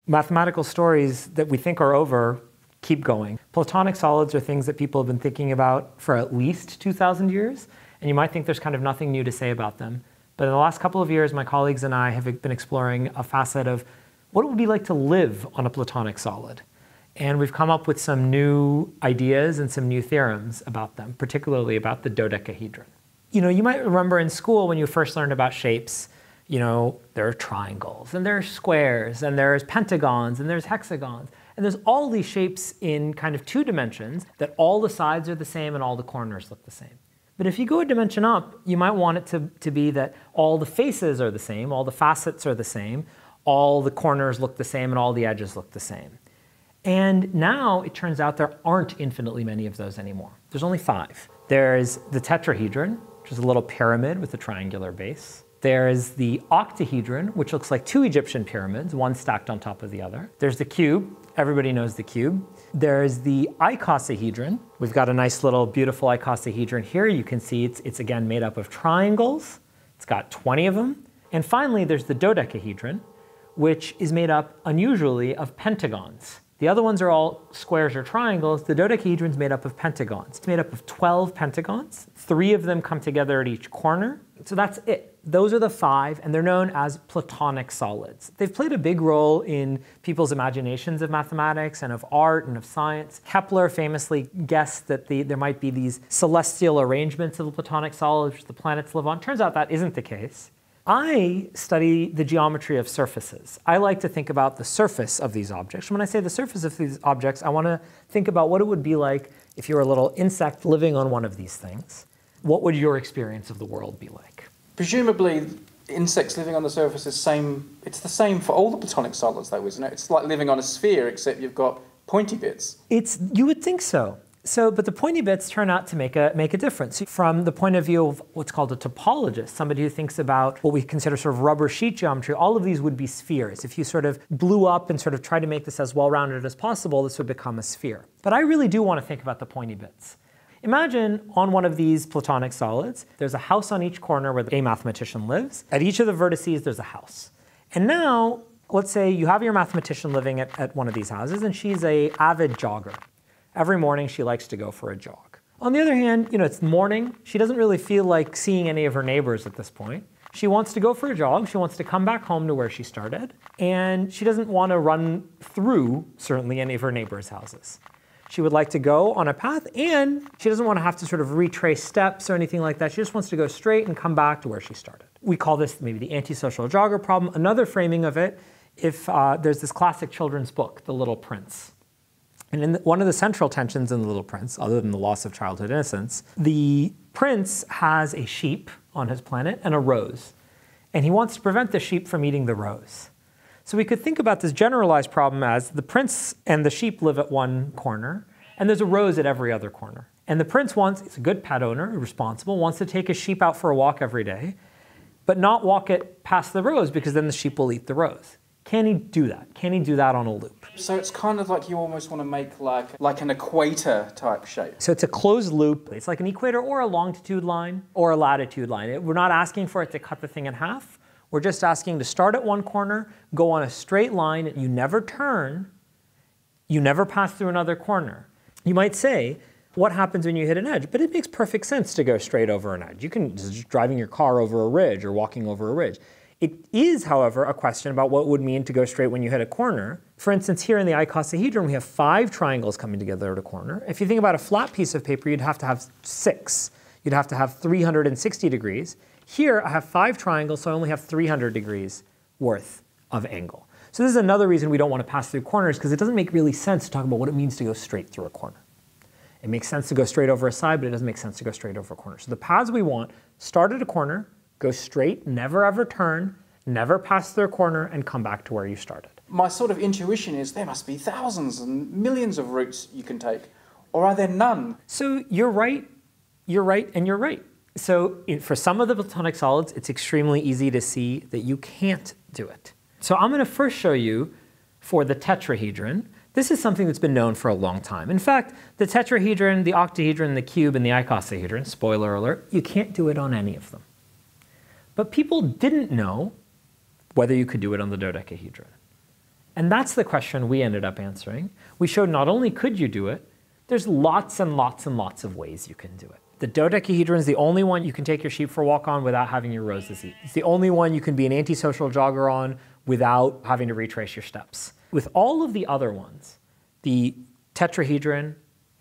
Mathematical stories that we think are over keep going. Platonic solids are things that people have been thinking about for at least 2,000 years, and you might think there's kind of nothing new to say about them. But in the last couple of years, my colleagues and I have been exploring a facet of what it would be like to live on a Platonic solid. And we've come up with some new ideas and some new theorems about them, particularly about the dodecahedron. You might remember in school when you first learned about shapes, there are triangles, and there are squares, and there's pentagons, and there's hexagons. And there's all these shapes in kind of 2 dimensions that all the sides are the same and all the corners look the same. But if you go a dimension up, you might want it to be that all the faces are the same, all the facets are the same, all the corners look the same, and all the edges look the same. And now it turns out there aren't infinitely many of those anymore. There's only 5. There's the tetrahedron, which is a little pyramid with a triangular base. There's the octahedron, which looks like 2 Egyptian pyramids, one stacked on top of the other. There's the cube. Everybody knows the cube. There's the icosahedron. We've got a nice little beautiful icosahedron here. You can see it's again made up of triangles. It's got 20 of them. And finally, there's the dodecahedron, which is made up unusually of pentagons. The other ones are all squares or triangles. The dodecahedron is made up of pentagons. It's made up of 12 pentagons. 3 of them come together at each corner. So that's it. Those are the 5, and they're known as Platonic solids. They've played a big role in people's imaginations of mathematics and of art and of science. Kepler famously guessed that there might be these celestial arrangements of the Platonic solids which the planets live on. Turns out that isn't the case. I study the geometry of surfaces. I like to think about the surface of these objects. When I say the surface of these objects, I want to think about what it would be like if you were a little insect living on one of these things. What would your experience of the world be like? Presumably, insects living on the surface is it's the same for all the Platonic solids, though, isn't it? It's like living on a sphere, except you've got pointy bits. You would think so. But the pointy bits turn out to make a difference. From the point of view of what's called a topologist, somebody who thinks about what we consider sort of rubber sheet geometry, all of these would be spheres. If you sort of blew up and sort of tried to make this as well-rounded as possible, this would become a sphere. But I really do want to think about the pointy bits. Imagine on one of these Platonic solids, there's a house on each corner where a mathematician lives. At each of the vertices, there's a house. And now, let's say you have your mathematician living at one of these houses, and she's an avid jogger. Every morning, she likes to go for a jog. On the other hand, it's morning. She doesn't really feel like seeing any of her neighbors at this point. She wants to go for a jog. She wants to come back home to where she started. And she doesn't want to run through, certainly, any of her neighbors' houses. She would like to go on a path, and she doesn't want to have to sort of retrace steps or anything like that. She just wants to go straight and come back to where she started. We call this maybe the antisocial jogger problem. Another framing of it, if there's this classic children's book, The Little Prince. And one of the central tensions in The Little Prince, other than the loss of childhood innocence, the prince has a sheep on his planet and a rose. And he wants to prevent the sheep from eating the rose. So we could think about this generalized problem as the prince and the sheep live at one corner, and there's a rose at every other corner. And the prince he's a good pet owner, responsible, wants to take his sheep out for a walk every day, but not walk it past the rose because then the sheep will eat the rose. Can he do that? Can he do that on a loop? So it's kind of like you almost want to make like an equator type shape. So it's a closed loop. It's like an equator or a longitude line or a latitude line. We're not asking for it to cut the thing in half. We're just asking to start at one corner, go on a straight line, and you never turn. You never pass through another corner. You might say, what happens when you hit an edge? But it makes perfect sense to go straight over an edge. You can just driving your car over a ridge or walking over a ridge. It is, however, a question about what it would mean to go straight when you hit a corner. For instance, here in the icosahedron, we have 5 triangles coming together at a corner. If you think about a flat piece of paper, you'd have to have 6. You'd have to have 360 degrees. Here, I have 5 triangles, so I only have 300 degrees worth of angle. So this is another reason we don't want to pass through corners, because it doesn't make really sense to talk about what it means to go straight through a corner. It makes sense to go straight over a side, but it doesn't make sense to go straight over a corner. So the paths we want, start at a corner, go straight, never ever turn, never pass through a corner, and come back to where you started. My sort of intuition is there must be thousands and millions of routes you can take, or are there none? So you're right, and you're right. So for some of the Platonic solids, it's extremely easy to see that you can't do it. So I'm going to first show you for the tetrahedron. This is something that's been known for a long time. In fact, the tetrahedron, the octahedron, the cube, and the icosahedron, spoiler alert, you can't do it on any of them. But people didn't know whether you could do it on the dodecahedron. And that's the question we ended up answering. We showed not only could you do it, there's lots and lots and lots of ways you can do it. The dodecahedron is the only one you can take your sheep for a walk on without having your roses eat. It's the only one you can be an antisocial jogger on without having to retrace your steps. With all of the other ones, the tetrahedron,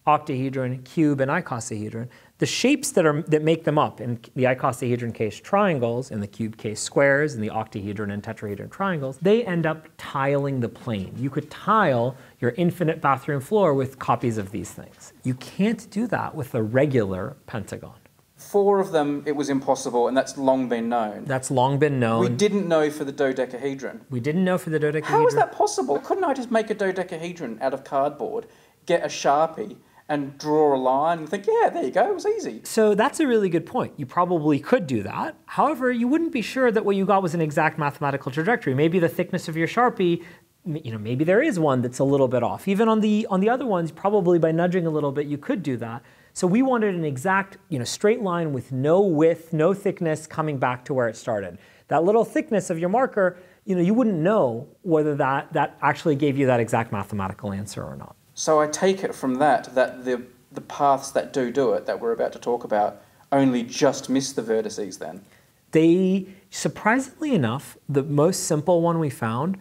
octahedron, cube, and icosahedron, the shapes that make them up, in the icosahedron case triangles, in the cube case squares, in the octahedron and tetrahedron triangles, they end up tiling the plane. You could tile your infinite bathroom floor with copies of these things. You can't do that with a regular pentagon. 4 of them, it was impossible, and that's long been known. That's long been known. We didn't know for the dodecahedron. We didn't know for the dodecahedron. How is that possible? Couldn't I just make a dodecahedron out of cardboard, get a Sharpie, and draw a line and think, yeah, there you go, it was easy? So that's a really good point. You probably could do that. However, you wouldn't be sure that what you got was an exact mathematical trajectory. Maybe the thickness of your Sharpie, maybe there is one that's a little bit off. Even on the other ones, probably by nudging a little bit, you could do that. So we wanted an exact, straight line with no width, no thickness coming back to where it started. That little thickness of your marker, you wouldn't know whether that actually gave you that exact mathematical answer or not. So I take it from that the paths that do it, that we're about to talk about, only just miss the vertices then? They, surprisingly enough, the most simple one we found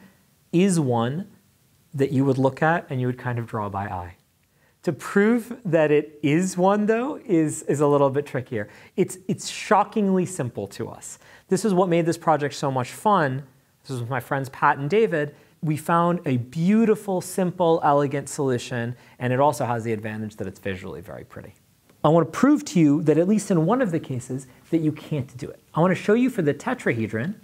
is one that you would look at and you would kind of draw by eye. To prove that it is one, though, is a little bit trickier. It's shockingly simple to us. This is what made this project so much fun. This was with my friends Pat and David. We found a beautiful, simple, elegant solution, and it also has the advantage that it's visually very pretty. I want to prove to you that at least in one of the cases that you can't do it. I want to show you for the tetrahedron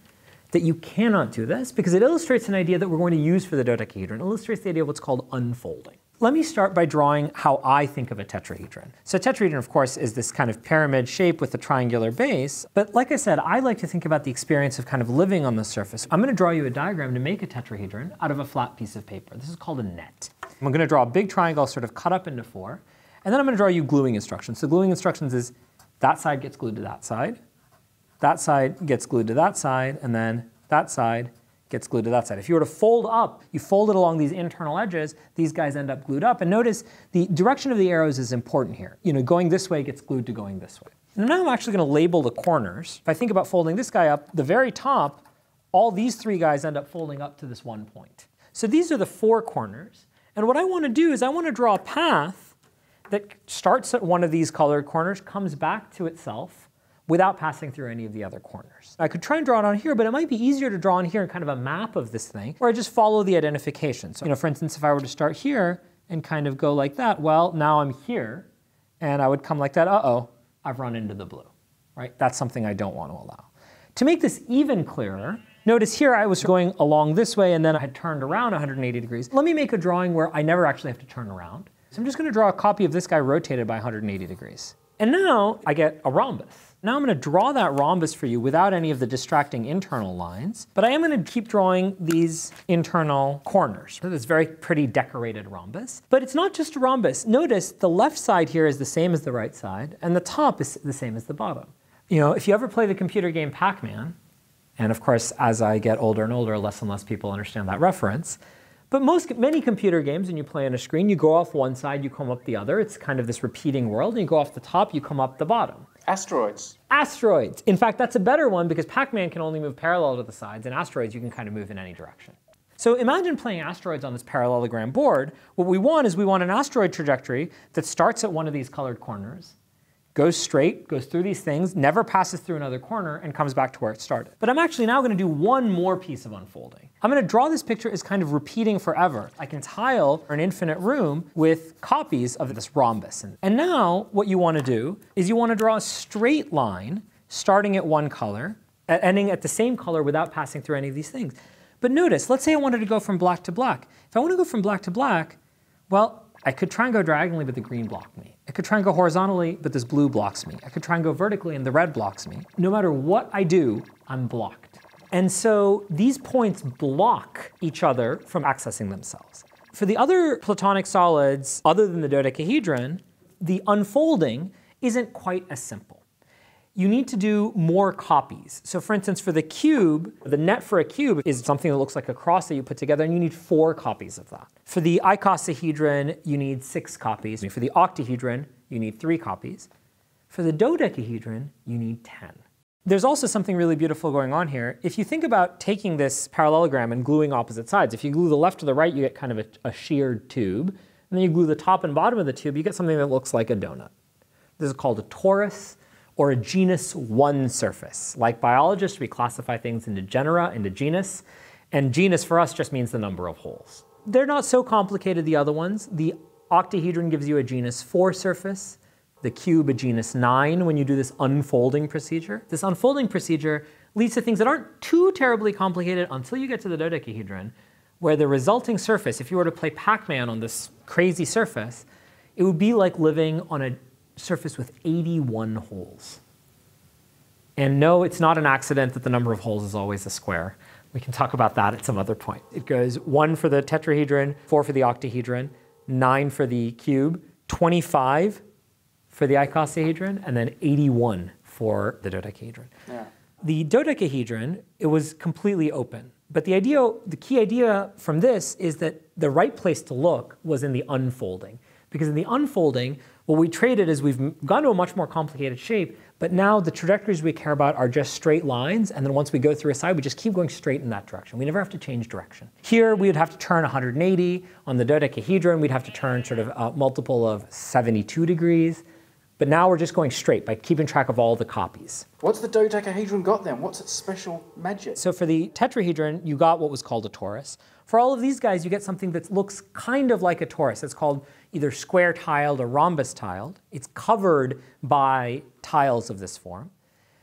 that you cannot do this because it illustrates an idea that we're going to use for the dodecahedron. It illustrates the idea of what's called unfolding. Let me start by drawing how I think of a tetrahedron. So a tetrahedron, of course, is this kind of pyramid shape with a triangular base. But like I said, I like to think about the experience of kind of living on the surface. I'm going to draw you a diagram to make a tetrahedron out of a flat piece of paper. This is called a net. I'm going to draw a big triangle sort of cut up into 4. And then I'm going to draw you gluing instructions. So gluing instructions is that side gets glued to that side gets glued to that side, and then that side gets glued to that side. If you were to fold up, you fold it along these internal edges, these guys end up glued up. And notice the direction of the arrows is important here. Going this way gets glued to going this way. And now I'm actually going to label the corners. If I think about folding this guy up, the very top, all these 3 guys end up folding up to this one point. So these are the 4 corners. And what I want to do is I want to draw a path that starts at one of these colored corners, comes back to itself, without passing through any of the other corners. I could try and draw it on here, but it might be easier to draw on here in kind of a map of this thing, where I just follow the identification. So, for instance, if I were to start here and kind of go like that, well, now I'm here, and I would come like that, uh-oh, I've run into the blue, right? That's something I don't want to allow. To make this even clearer, notice here I was going along this way, and then I had turned around 180 degrees. Let me make a drawing where I never actually have to turn around. So I'm just going to draw a copy of this guy rotated by 180 degrees. And now I get a rhombus. Now I'm going to draw that rhombus for you without any of the distracting internal lines, but I am going to keep drawing these internal corners. So this very pretty decorated rhombus. But it's not just a rhombus. Notice the left side here is the same as the right side, and the top is the same as the bottom. If you ever play the computer game Pac-Man, and of course as I get older and older, less and less people understand that reference, but many computer games, when you play on a screen, you go off one side, you come up the other. It's kind of this repeating world, and you go off the top, you come up the bottom. Asteroids. Asteroids. In fact, that's a better one because Pac-Man can only move parallel to the sides, and asteroids you can kind of move in any direction. So imagine playing asteroids on this parallelogram board. What we want is we want an asteroid trajectory that starts at one of these colored corners, goes straight, goes through these things, never passes through another corner, and comes back to where it started. But I'm actually now going to do one more piece of unfolding. I'm going to draw this picture as kind of repeating forever. I can tile an infinite room with copies of this rhombus. And now what you want to do is you want to draw a straight line starting at one color, ending at the same color without passing through any of these things. But notice, let's say I wanted to go from black to black. If I want to go from black to black, well, I could try and go diagonally, but the green blocked me. I could try and go horizontally, but this blue blocks me. I could try and go vertically, and the red blocks me. No matter what I do, I'm blocked. And so these points block each other from accessing themselves. For the other Platonic solids, other than the dodecahedron, the unfolding isn't quite as simple. you need to do more copies. So for instance, for the cube, the net for a cube is something that looks like a cross that you put together, and you need 4 copies of that. For the icosahedron, you need 6 copies. For the octahedron, you need 3 copies. For the dodecahedron, you need 10. There's also something really beautiful going on here. If you think about taking this parallelogram and gluing opposite sides, if you glue the left to the right, you get kind of a sheared tube. And then you glue the top and bottom of the tube, you get something that looks like a donut. This is called a torus, or a genus 1 surface. Like biologists, we classify things into genera, into genus, and genus for us just means the number of holes. They're not so complicated, the other ones. The octahedron gives you a genus 4 surface, the cube a genus 9 when you do this unfolding procedure. This unfolding procedure leads to things that aren't too terribly complicated until you get to the dodecahedron, where the resulting surface, if you were to play Pac-Man on this crazy surface, it would be like living on a surface with 81 holes. And no, it's not an accident that the number of holes is always a square. We can talk about that at some other point. It goes 1 for the tetrahedron, 4 for the octahedron, 9 for the cube, 25 for the icosahedron, and then 81 for the dodecahedron. Yeah. The dodecahedron, it was completely open. But the key idea from this is that the right place to look was in the unfolding. Because in the unfolding, what we traded is we've gone to a much more complicated shape, but now the trajectories we care about are just straight lines, and then once we go through a side, we just keep going straight in that direction. We never have to change direction. Here, we would have to turn 180. On the dodecahedron, we'd have to turn sort of a multiple of 72 degrees. But now we're just going straight by keeping track of all the copies. What's the dodecahedron got then? What's its special magic? So for the tetrahedron, you got what was called a torus. For all of these guys, you get something that looks kind of like a torus. It's called either square tiled or rhombus tiled. It's covered by tiles of this form.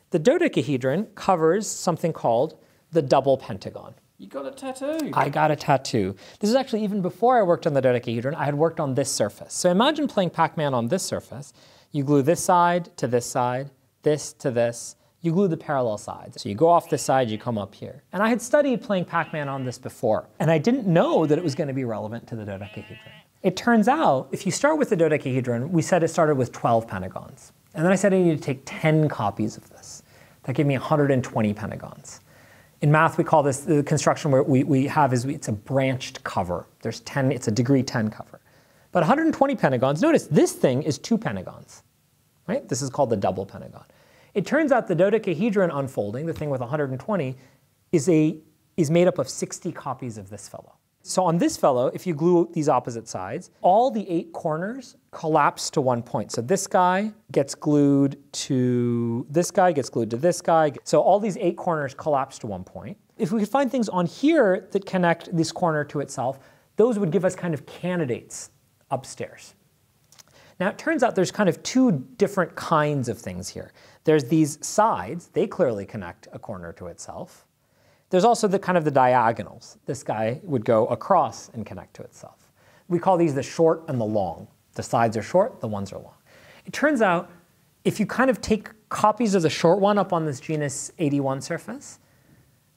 The dodecahedron covers something called the double pentagon. You got a tattoo. I got a tattoo. This is actually even before I worked on the dodecahedron. I had worked on this surface. So imagine playing Pac-Man on this surface. You glue this side to this side, this to this. You glue the parallel sides. So you go off this side, you come up here. And I had studied playing Pac-Man on this before, and I didn't know that it was going to be relevant to the dodecahedron. It turns out, if you start with the dodecahedron, we said it started with 12 pentagons. And then I said I needed to take 10 copies of this. That gave me 120 pentagons. In math, we call this, the construction where we have is it's a branched cover. There's 10, it's a degree 10 cover. But 120 pentagons, notice this thing is 2 pentagons, right? This is called the double pentagon. It turns out the dodecahedron unfolding, the thing with 120, is made up of 60 copies of this fellow. So on this fellow, if you glue these opposite sides, all the 8 corners collapse to one point. So this guy gets glued to this guy, gets glued to this guy. So all these 8 corners collapse to one point. If we could find things on here that connect this corner to itself, those would give us kind of candidates upstairs. Now it turns out there's kind of 2 different kinds of things here. There's these sides, they clearly connect a corner to itself. There's also the kind of the diagonals. This guy would go across and connect to itself. We call these the short and the long. The sides are short, the ones are long. It turns out if you kind of take copies of the short one up on this genus 81 surface,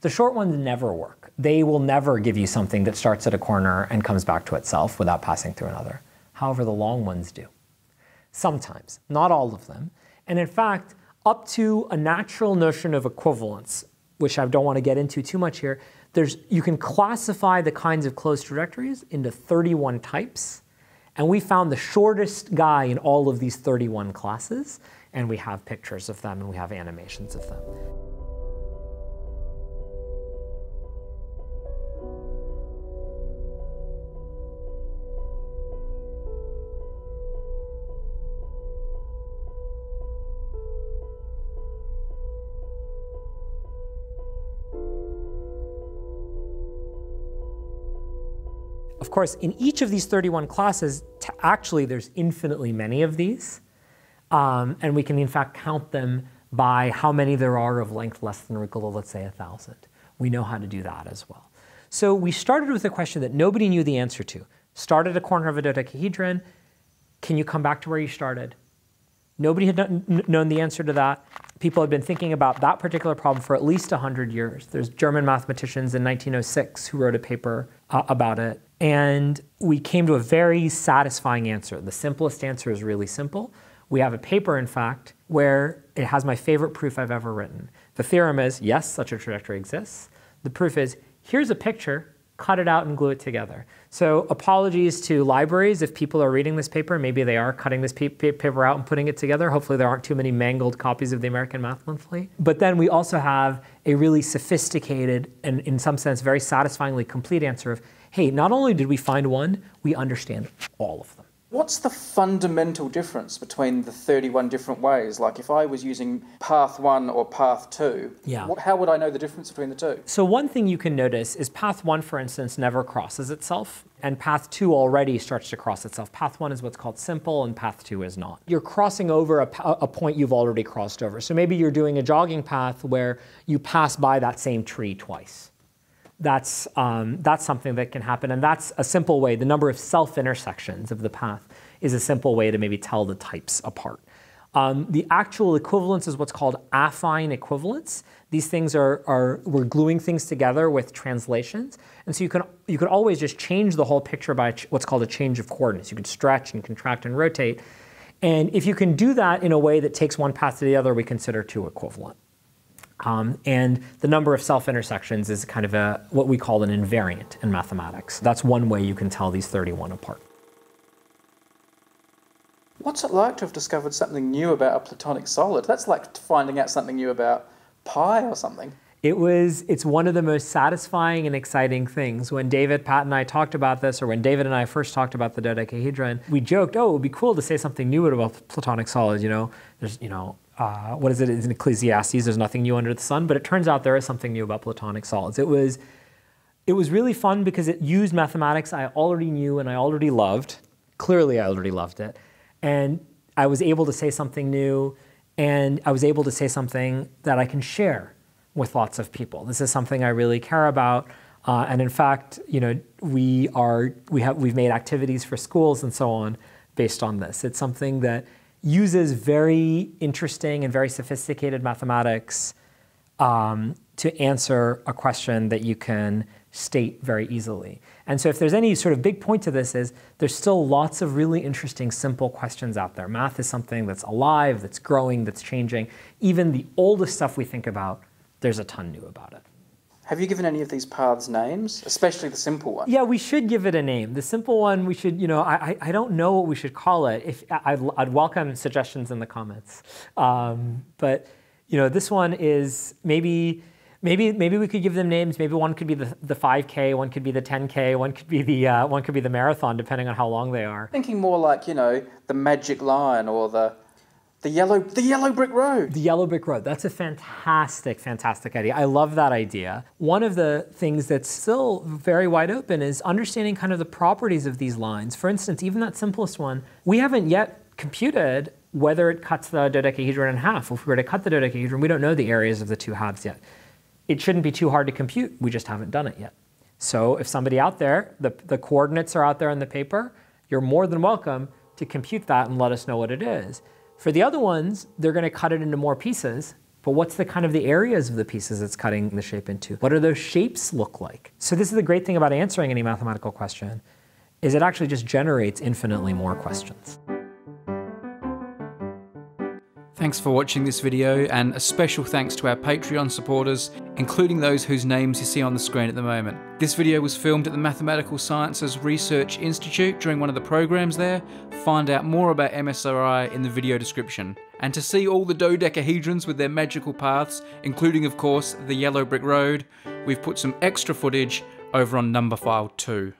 the short ones never work. They will never give you something that starts at a corner and comes back to itself without passing through another. However, the long ones do. Sometimes, not all of them. And in fact, up to a natural notion of equivalence, which I don't want to get into too much here, you can classify the kinds of closed trajectories into 31 types. And we found the shortest guy in all of these 31 classes. And we have pictures of them and we have animations of them. Of course, in each of these 31 classes, actually there's infinitely many of these. And we can in fact count them by how many there are of length less than or equal to, let's say, 1,000. We know how to do that as well. So we started with a question that nobody knew the answer to. Start at a corner of a dodecahedron. Can you come back to where you started? Nobody had known the answer to that. People had been thinking about that particular problem for at least 100 years. There's German mathematicians in 1906 who wrote a paper about it. And we came to a very satisfying answer. The simplest answer is really simple. We have a paper, in fact, where it has my favorite proof I've ever written. The theorem is, yes, such a trajectory exists. The proof is, here's a picture, cut it out and glue it together. So apologies to libraries if people are reading this paper. Maybe they are cutting this paper out and putting it together. Hopefully there aren't too many mangled copies of the American Math Monthly. But then we also have a really sophisticated and in some sense very satisfyingly complete answer of, hey, not only did we find one, we understand all of them. What's the fundamental difference between the 31 different ways? Like if I was using path 1 or path 2, how would I know the difference between the two? So one thing you can notice is path 1, for instance, never crosses itself, and path 2 already starts to cross itself. Path 1 is what's called simple, and path 2 is not. You're crossing over a point you've already crossed over. So maybe you're doing a jogging path where you pass by that same tree twice. That's something that can happen, and that's a simple way. The number of self-intersections of the path is a simple way to maybe tell the types apart. The actual equivalence is what's called affine equivalence. These things we're gluing things together with translations, and so you can always just change the whole picture by what's called a change of coordinates. You can stretch and contract and rotate, and if you can do that in a way that takes one path to the other, we consider two equivalent. And the number of self-intersections is kind of what we call an invariant in mathematics. That's one way you can tell these 31 apart. What's it like to have discovered something new about a Platonic solid? That's like finding out something new about pi or something. It's one of the most satisfying and exciting things. When David, Pat, and I talked about this, or when David and I first talked about the dodecahedron, we joked, oh, it would be cool to say something new about Platonic solids. There's, what is it? It's in Ecclesiastes, there's nothing new under the sun, but it turns out there is something new about Platonic solids. It was really fun because it used mathematics I already knew and I already loved. Clearly I already loved it. And I was able to say something new, and I was able to say something that I can share with lots of people. This is something I really care about. And in fact, we've made activities for schools and so on based on this. It's something that uses very interesting and very sophisticated mathematics to answer a question that you can state very easily. And so if there's any sort of big point to this is there's still lots of really interesting simple questions out there. Math is something that's alive, that's growing, that's changing. Even the oldest stuff we think about, there's a ton new about it. Have you given any of these paths names, especially the simple one? Yeah, we should give it a name. The simple one, we should, I don't know what we should call it. I'd welcome suggestions in the comments. But this one is maybe we could give them names. Maybe one could be the 5K, one could be the 10K, one could be the marathon, depending on how long they are. Thinking more like the magic line or the yellow brick road. The yellow brick road. That's a fantastic idea. I love that idea. One of the things that's still very wide open is understanding kind of the properties of these lines. For instance, even that simplest one, we haven't yet computed whether it cuts the dodecahedron in half. If we were to cut the dodecahedron, we don't know the areas of the two halves yet. It shouldn't be too hard to compute. We just haven't done it yet. So if somebody out there, the coordinates are out there in the paper, you're more than welcome to compute that and let us know what it is. For the other ones, they're going to cut it into more pieces, but what's the kind of the areas of the pieces it's cutting the shape into? What do those shapes look like? So this is the great thing about answering any mathematical question, is it actually just generates infinitely more questions. Thanks for watching this video, and a special thanks to our Patreon supporters, including those whose names you see on the screen at the moment. This video was filmed at the Mathematical Sciences Research Institute during one of the programs there. Find out more about MSRI in the video description. And to see all the dodecahedrons with their magical paths, including of course the yellow brick road, we've put some extra footage over on Numberphile 2.